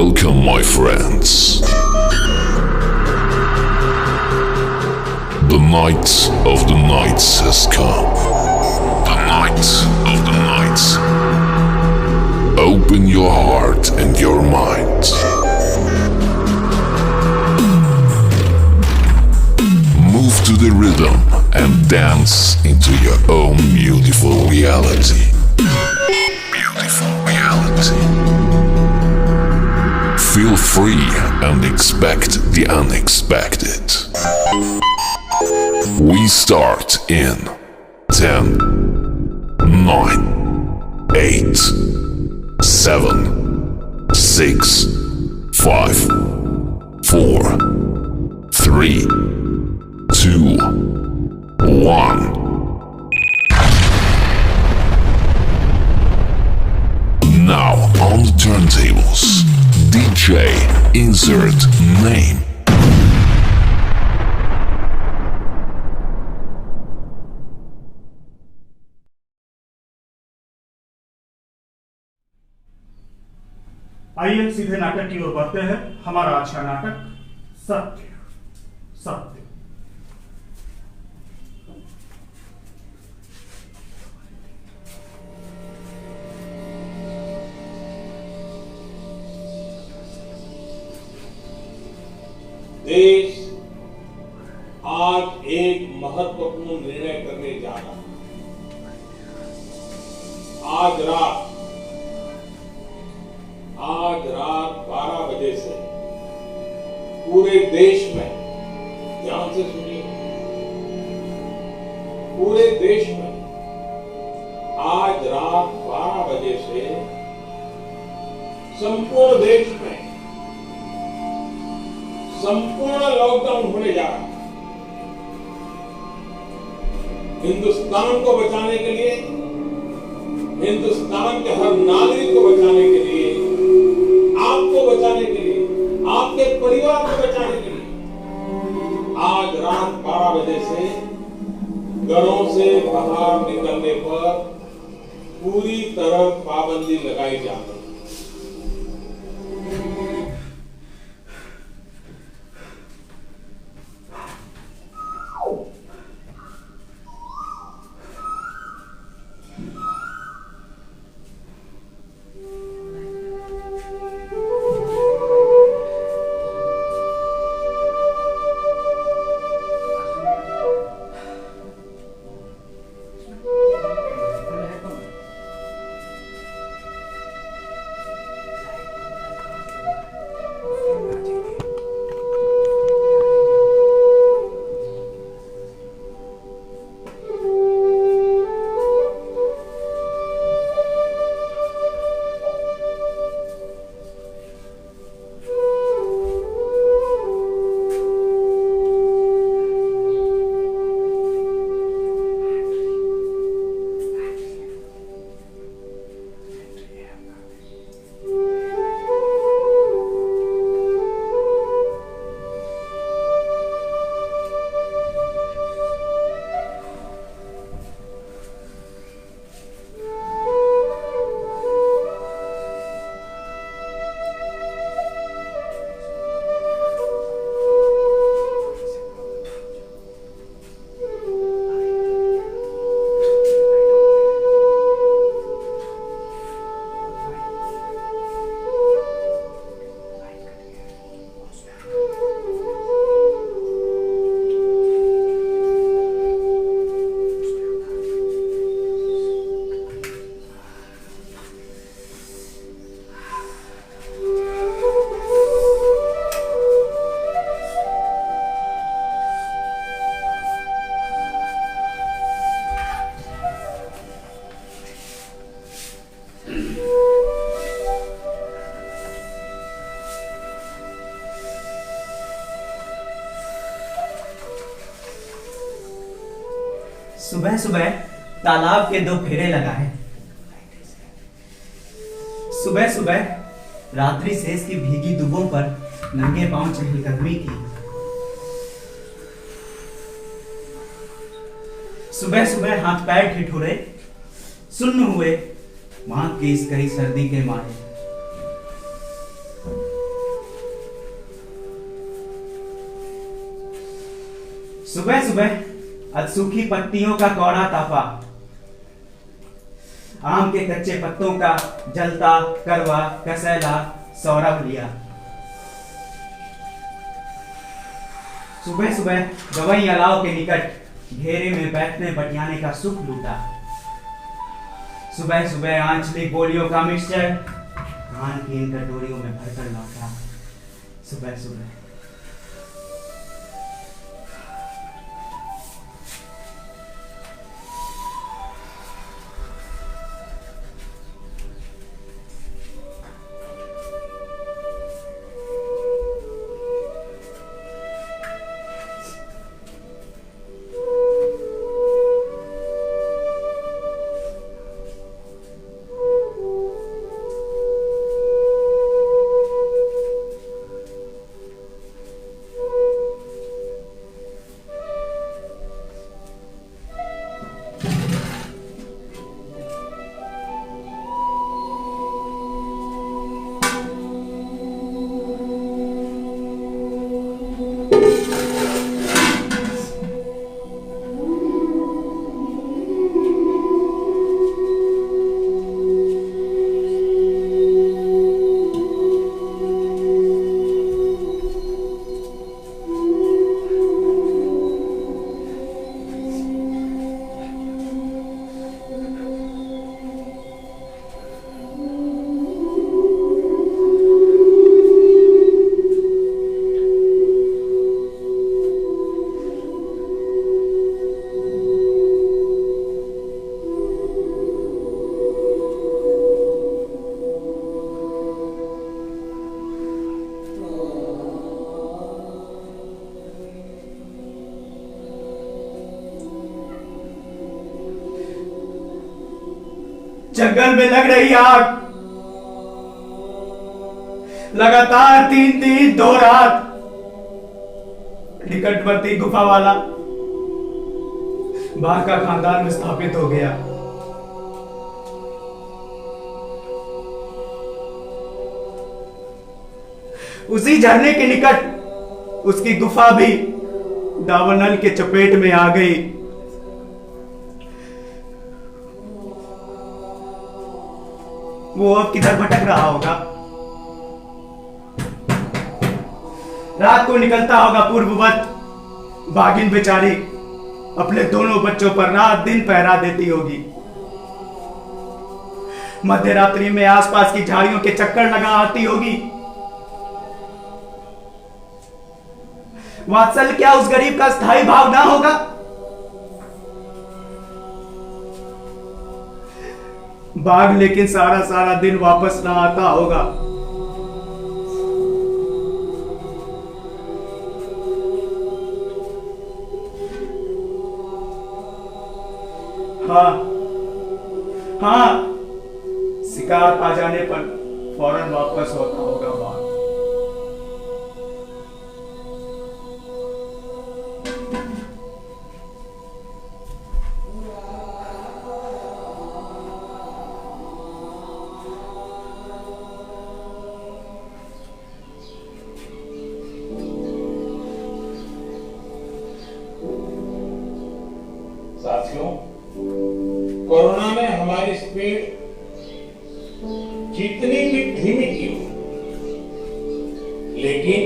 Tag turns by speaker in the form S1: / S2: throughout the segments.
S1: Welcome, my friends. The night of the nights has come. The night of the nights. Open your heart and your mind. Move to the rhythm and dance into your own beautiful reality. Beautiful reality. Feel free and expect the unexpected. We start in 10, 9, 8, 7, 6, 5, 4, 3, 2, 1. Now on the turntables, DJ insert name.
S2: आइए सीधे नाटक की ओर बढ़ते हैं। हमारा आज का नाटक सत्य। सत्य।
S3: देश आज एक महत्वपूर्ण निर्णय करने जा रहा है। आज रात 12 बजे से पूरे देश में, ध्यान से सुनिए, पूरे देश में आज रात 12 बजे से संपूर्ण देश में संपूर्ण लॉकडाउन होने जा रहा है। हिंदुस्तान को बचाने के लिए, हिंदुस्तान के हर नागरिक को बचाने के लिए, आपको बचाने के लिए, आपके परिवार को बचाने के लिए आज रात 12 बजे से घरों से बाहर निकलने पर पूरी तरह पाबंदी लगाई जा रही है।
S4: सुबह सुबह तालाब के 2 फेरे लगाए। सुबह सुबह रात्रि शेष की भीगी दुबों पर नंगे पांव चहलकदमी की। सुबह सुबह हाथ पैर ठिठुरे, सुन्न हुए मां की इस कड़ी सर्दी के मारे। सुबह सुबह आज सूखी पत्तियों का कौड़ा तापा, आम के कच्चे पत्तों का जलता करवा कसैला सौरभ लिया। सुबह सुबह गवई अलाव के निकट घेरे में बैठने बटियाने का सुख लूटा। सुबह सुबह आंचलिक बोलियों का मिक्सचर धान की इन कटोरियों में भरकर लौटा। सुबह सुबह जंगल में लग रही आग, लगातार 3 दिन 2 रात निकटवर्ती गुफा वाला बाघ का खानदान में स्थापित हो गया। उसी झरने के निकट उसकी गुफा भी दावानल के चपेट में आ गई। वो अब किधर भटक रहा होगा? रात को निकलता होगा पूर्ववत। बागिन बेचारी अपने दोनों बच्चों पर रात दिन पहरा देती होगी। मध्य रात्रि में आसपास की झाड़ियों के चक्कर लगा आती होगी। वात्सल्य क्या उस गरीब का स्थायी भाव ना होगा? बाघ लेकिन सारा सारा दिन वापस ना आता होगा। हाँ हाँ, शिकार पा जाने पर फौरन वापस होता होगा बाघ।
S3: साथियों, कोरोना ने हमारी स्पीड जितनी भी धीमी की हो, लेकिन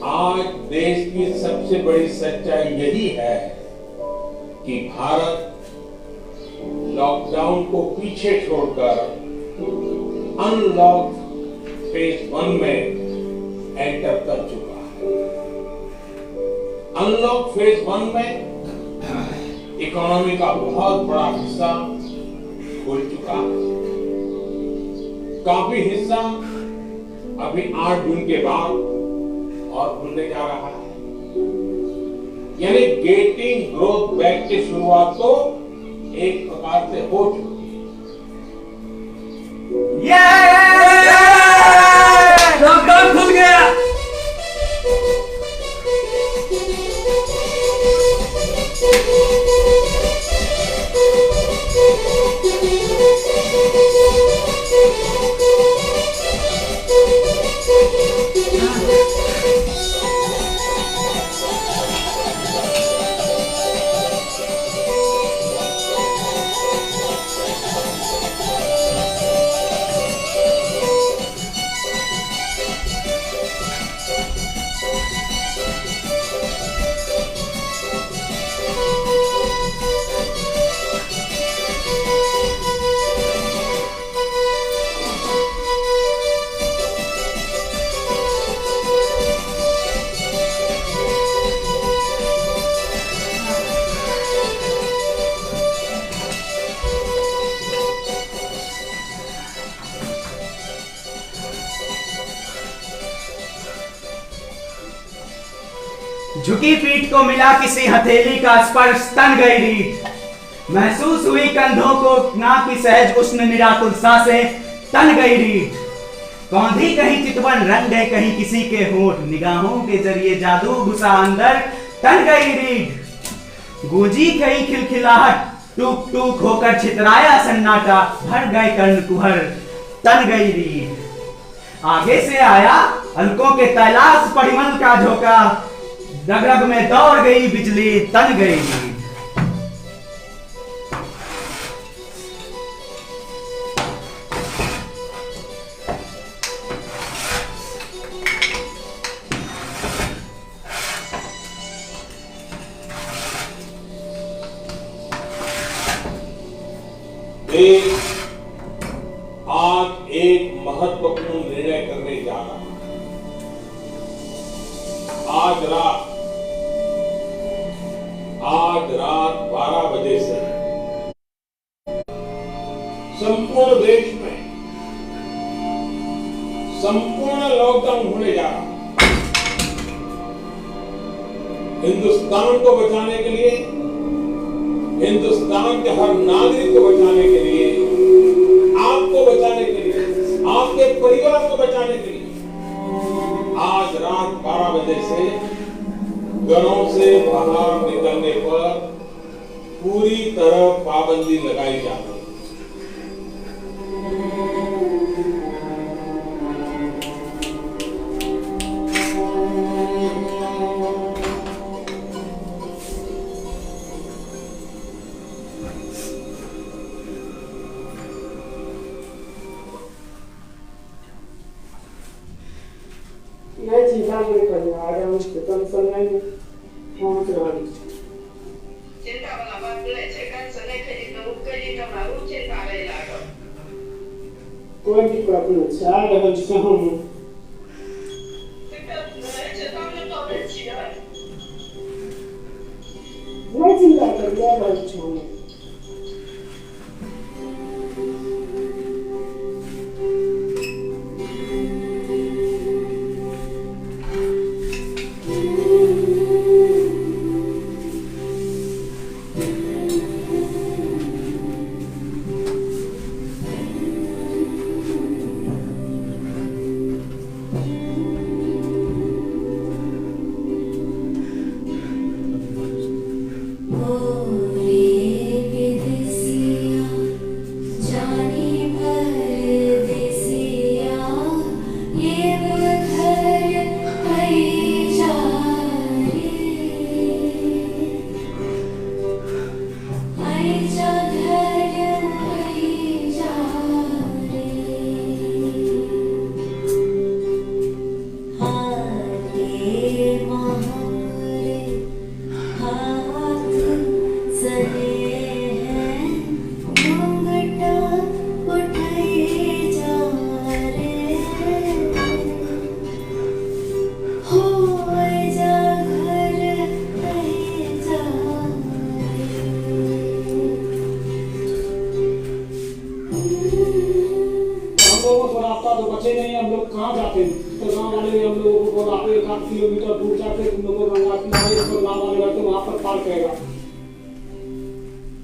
S3: आज देश की सबसे बड़ी सच्चाई यही है कि भारत लॉकडाउन को पीछे छोड़कर अनलॉक फेज 1 में एंटर कर चुका है। अनलॉक फेज 1 में इकोनॉमी का बहुत बड़ा हिस्सा खुल चुका है। काफी हिस्सा अभी 8 जून के बाद और खुलने जा रहा है। यानी गेटिंग ग्रोथ बैक की शुरुआत तो एक प्रकार से हो चुकी है।
S4: लॉकडाउन खुल गया। झुकी पीठ को मिला किसी हथेली का स्पर्श, तन गई रीठ। महसूस हुई कंधों को ना की सहज उष्ण निराकुल सांसें, तन गई रीठ। कौंधी कहीं चितवन रंग है, कहीं किसी के होंठ, निगाहों के जरिए जादू घुसा अंदर, तन गई रीठ। गूंजी कहीं खिलखिलाहट, टूक टूक होकर छितराया सन्नाटा, भर गए कर्ण कुहर, तन गई रीठ। आगे से आया अलकों के तैलाश परिमल का झोंका, रग रग में दौड़ गई बिजली, तन गई रीठ।
S3: देश आज एक महत्वपूर्ण निर्णय करने जा रहा है। आज रात 12 बजे से संपूर्ण देश में संपूर्ण लॉकडाउन होने जा रहा है। हिंदुस्तान को बचाने के लिए, हिंदुस्तान के हर नागरिक को बचाने के लिए, आपको बचाने के लिए, आपके परिवार को बचाने के लिए आज रात 12 बजे से घरों से बाहर निकलने पर पूरी तरह पाबंदी लगाई जा रही है।
S5: मैं चिंता में परिवार है, उसके कम समय में पहुंच रहा हूँ।
S6: चिंता वाला बात बोले છે કાન સને ખરી તો ઉકેલી તમારું ચિંતા રહી લાગો
S5: कोई दिक्कत नहीं, चार रहल छी हम। मैं चिंता करिए रहल छी हम। कहाँ जाते हैं तो गाँव वाले हम लोगों को आप 1-8 किलोमीटर दूर जाके तुम लोगों को गंगा किनारे पर गाँव वाले रहते वहाँ पर पार करेगा।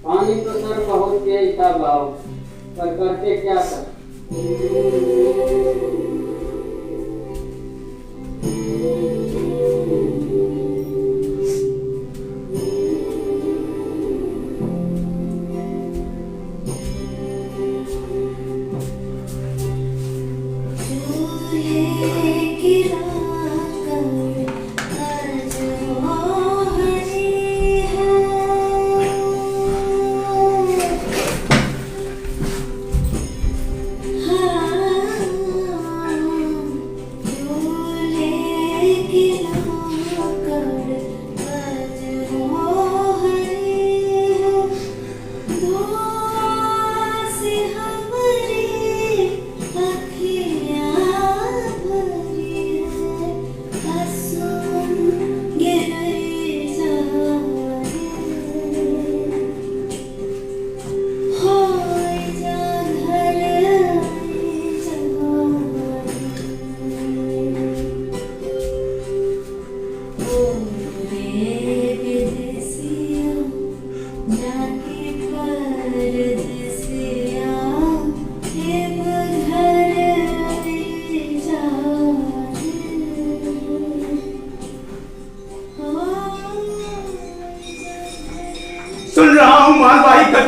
S7: पानी तो सर बहुत तेज था भाव, पर करते क्या सर।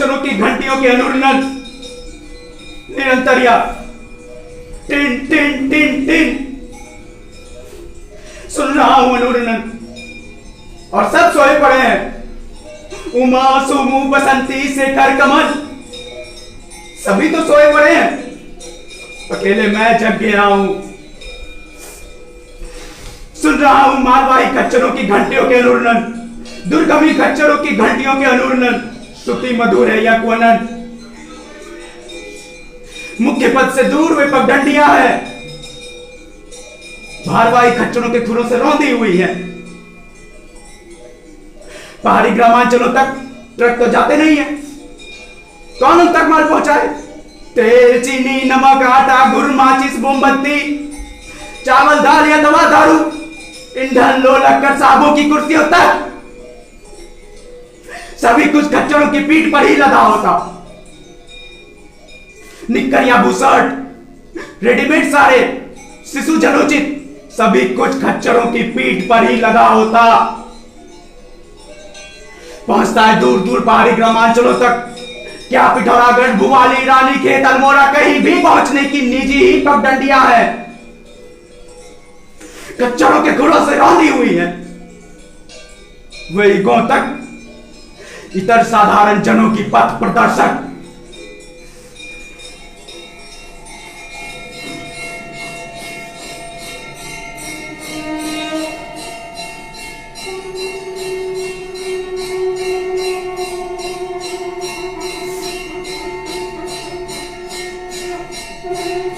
S4: खच्चरों की घंटियों के अनुरणन निरंतर या टिन टिन टिन टिन सुन रहा हूं अनुरणन, और सब सोए पड़े हैं। उमा सुमु बसंती शेखर कमल सभी तो सोए पड़े हैं, अकेले मैं जग गया हूं। सुन रहा हूं मालवाही खच्चरों की घंटियों के अनुरणन, दुर्गमी खच्चरों की घंटियों के अनुरणन, श्रुति मधुर है या कुअनन। मुख्य पद से दूर वे पगडंडियां है, भारवाही खच्चरों के खुरों से रौंदी हुई है। पहाड़ी ग्रामांचलों तक ट्रक तो जाते नहीं है, कौन उन तक माल पहुंचाए? तेल चीनी नमक आटा गुड़ माचिस मोमबत्ती चावल दाल या दवा दारू, ईंधन लो लक्कर साहबों की कुर्सियों तक सभी कुछ खच्चरों की पीठ पर ही लदा होता। निक्कर या बुशर्ट रेडीमेड सारे शिशु जनोचित सभी कुछ खच्चरों की पीठ पर ही लगा होता। पहुंचता है दूर दूर पहाड़ी ग्रामांचलों तक, क्या पिथौरागढ़ भुवाली रानीखेत अल्मोड़ा कहीं भी पहुंचने की निजी ही पगडंडियां है, खच्चरों के खुरों से रौंदी हुई है। वही गांव तक इतर साधारण जनों की पथ प्रदर्शक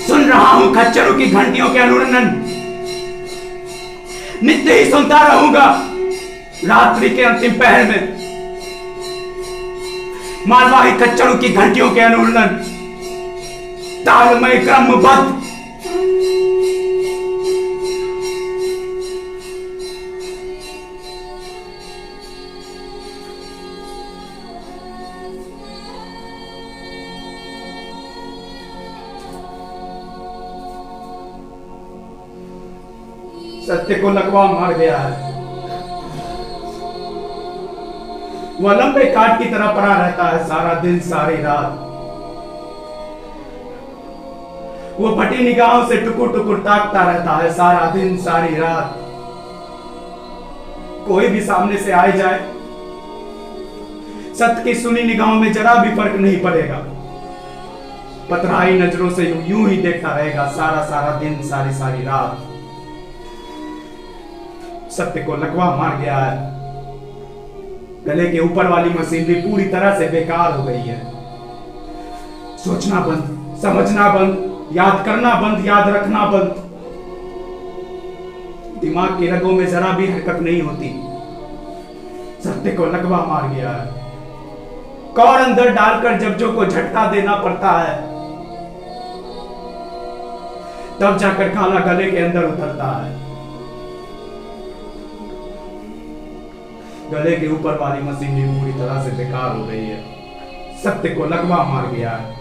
S4: सुन रहा हूं खच्चरों की घंटियों के अनुरणन, नित्य ही सुनता रहूंगा रात्रि के अंतिम पहर में मालवाही खच्चरों की घंटियों के अनुरणन, तालमय क्रमबद्ध सत्य को लकवा मार गया है। वह लंबे काट की तरह पड़ा रहता है सारा दिन सारी रात। वो फटी निगाहों से टुकुर टुकुर ताकता रहता है सारा दिन सारी रात। कोई भी सामने से आए जाए सत्य की सुनी निगाहों में जरा भी फर्क नहीं पड़ेगा, पतराई नजरों से यूं ही देखता रहेगा सारा सारा दिन सारी सारी रात। सत्य को लकवा मार गया है। गले के ऊपर वाली मशीनरी पूरी तरह से बेकार हो गई है। सोचना बंद, समझना बंद, याद करना बंद, याद रखना बंद। दिमाग की रगों में जरा भी हरकत नहीं होती। सत्य को लकवा मार गया है। कौर अंदर डालकर जब्जों को झटका देना पड़ता है, तब जाकर खाना गले के अंदर उतरता है। गले के ऊपर वाली मशीनरी पूरी तरह से बेकार हो गई है। सत्य को लकवा मार गया है।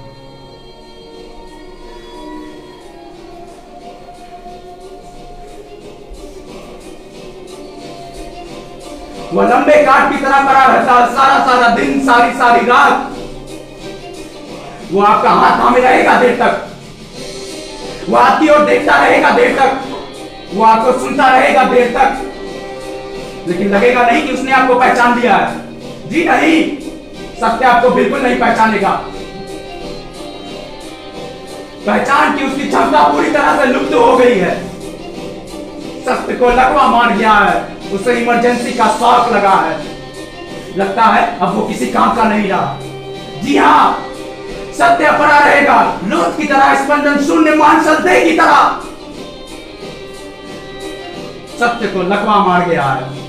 S4: वह लंबे काट की तरह पड़ा रहता है सारा सारा दिन सारी सारी रात। वो आपका हाथ थामे रहेगा देर तक, वो आपकी ओर देखता रहेगा देर तक, वो आपको सुनता रहेगा देर तक, लेकिन लगेगा नहीं कि उसने आपको पहचान लिया है। जी नहीं, सत्य आपको बिल्कुल नहीं पहचानेगा। पहचान की उसकी क्षमता पूरी तरह से लुप्त हो गई है। सत्य को लकवा मार गया है। उसे इमरजेंसी का शॉक लगा है। लगता है अब वो किसी काम का नहीं रहा। जी हाँ, सत्य पड़ा रहेगा लूट की तरह, स्पंदन शून्य मानसलते की तरह। सत्य को लकवा मार गया है।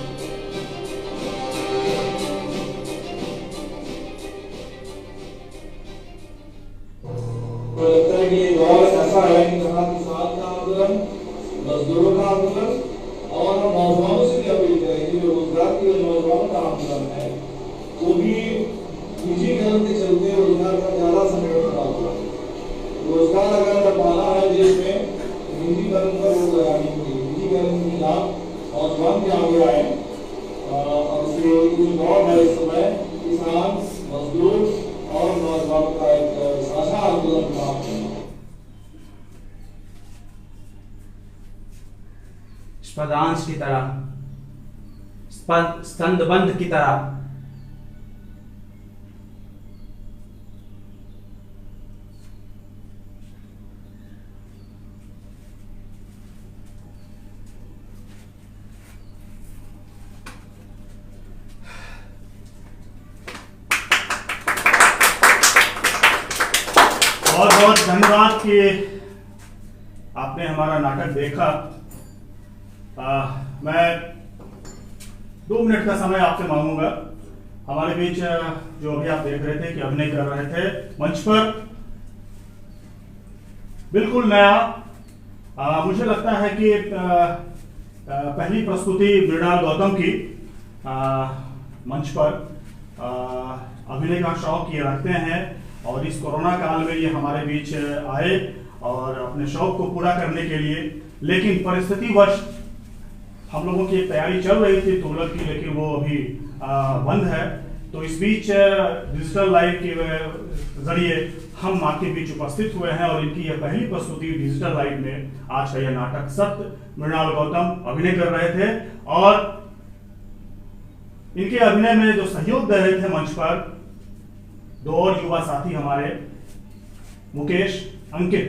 S3: मुझे लगता है कि ये बहुत ऐसा है कि जहाँ किसान का आंदोलन, मजदूरों का आंदोलन और हम नौजवानों से भी अपील करेंगे जो रोजगार के नौजवानों का आंदोलन है, वो भी निजीकरण के चलते रोजगार का ज्यादा संकट खड़ा हुआ है। रोजगार अगर पाना है देश में, निजीकरण पर रोक लगानी होगी। निजीकरण के खिलाफ नौजवान भी आगे आए और उसके कुछ बहुत है इस समय किसान, मजदूर
S4: पदांश की तरह, स्तंभबंध की तरह।
S2: बहुत बहुत धन्यवाद कि आपने हमारा नाटक देखा। मैं 2 मिनट का समय आपसे मांगूंगा। हमारे बीच जो अभी आप देख रहे थे कि अभिनय कर रहे थे मंच पर, बिल्कुल नया। मुझे लगता है कि पहली प्रस्तुति मृणाल गौतम की मंच पर अभिनय का शौक ये रखते हैं और इस कोरोना काल में ये हमारे बीच आए और अपने शौक को पूरा करने के लिए, लेकिन परिस्थितिवश हम लोगों की एक तैयारी चल रही थी तुगलक की, लेकिन वो अभी बंद है। तो इस बीच डिजिटल लाइव के जरिए हम आपके बीच उपस्थित हुए हैं और इनकी यह पहली प्रस्तुति डिजिटल लाइव में आज का यह नाटक सत्य, मृणाल गौतम अभिनय कर रहे थे और इनके अभिनय में जो सहयोग दे रहे थे मंच पर 2 और युवा साथी हमारे, मुकेश, अंकित,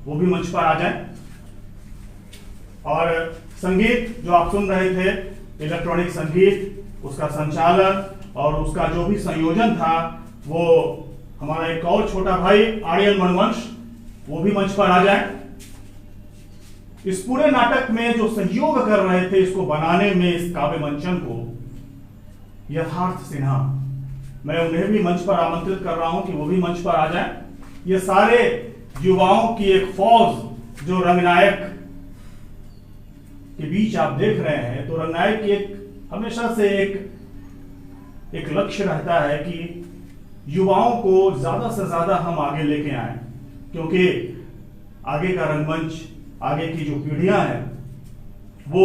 S2: वो भी मंच पर आ जाएं। और संगीत जो आप सुन रहे थे, इलेक्ट्रॉनिक संगीत, उसका संचालन और उसका जो भी संयोजन था, वो हमारा एक और छोटा भाई आर्यन मनवंश, वो भी मंच पर आ जाए। इस पूरे नाटक में जो सहयोग कर रहे थे इसको बनाने में, इस काव्य मंचन को, यथार्थ सिन्हा, मैं उन्हें भी मंच पर आमंत्रित कर रहा हूं कि वो भी मंच पर आ जाएं। ये सारे युवाओं की एक फौज जो रंगनायक के बीच आप देख रहे हैं, तो रंगनायक की एक हमेशा से एक लक्ष्य रहता है कि युवाओं को ज्यादा से ज्यादा हम आगे लेके आए, क्योंकि आगे का रंगमंच, आगे की जो पीढ़ियां हैं, वो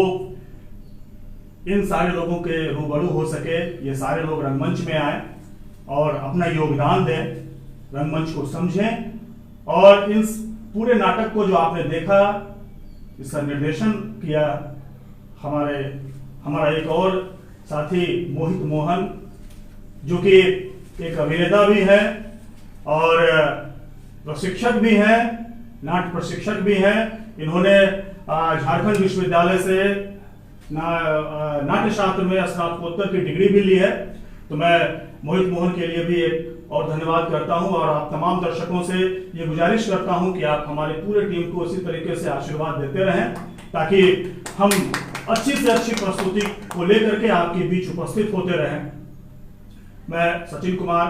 S2: इन सारे लोगों के रूबरू हो सके, ये सारे लोग रंगमंच में आए और अपना योगदान दें, रंगमंच को समझें। और इन पूरे नाटक को जो आपने देखा, इसका निर्देशन किया हमारा एक और साथी मोहित मोहन, जो कि एक अभिनेता भी है और प्रशिक्षक भी है, नाट्य प्रशिक्षक भी है। इन्होंने झारखंड विश्वविद्यालय से नाट्य शास्त्र में स्नातकोत्तर की डिग्री भी ली है। तो मैं मोहित मोहन के लिए भी एक और धन्यवाद करता हूं और आप तमाम दर्शकों से ये गुजारिश करता हूं कि आप हमारी पूरे टीम को इसी तरीके से आशीर्वाद देते रहें, ताकि हम अच्छी से अच्छी प्रस्तुति को लेकर के आपके बीच उपस्थित होते रहें। मैं सचिन कुमार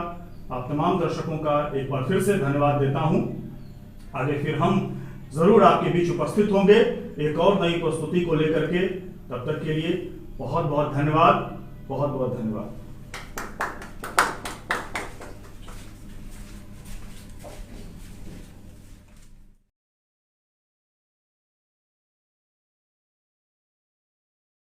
S2: आप तमाम दर्शकों का एक बार फिर से धन्यवाद देता हूं। आगे फिर हम जरूर आपके बीच उपस्थित होंगे एक और नई प्रस्तुति को लेकर के। तब तक के लिए बहुत बहुत धन्यवाद, बहुत बहुत धन्यवाद।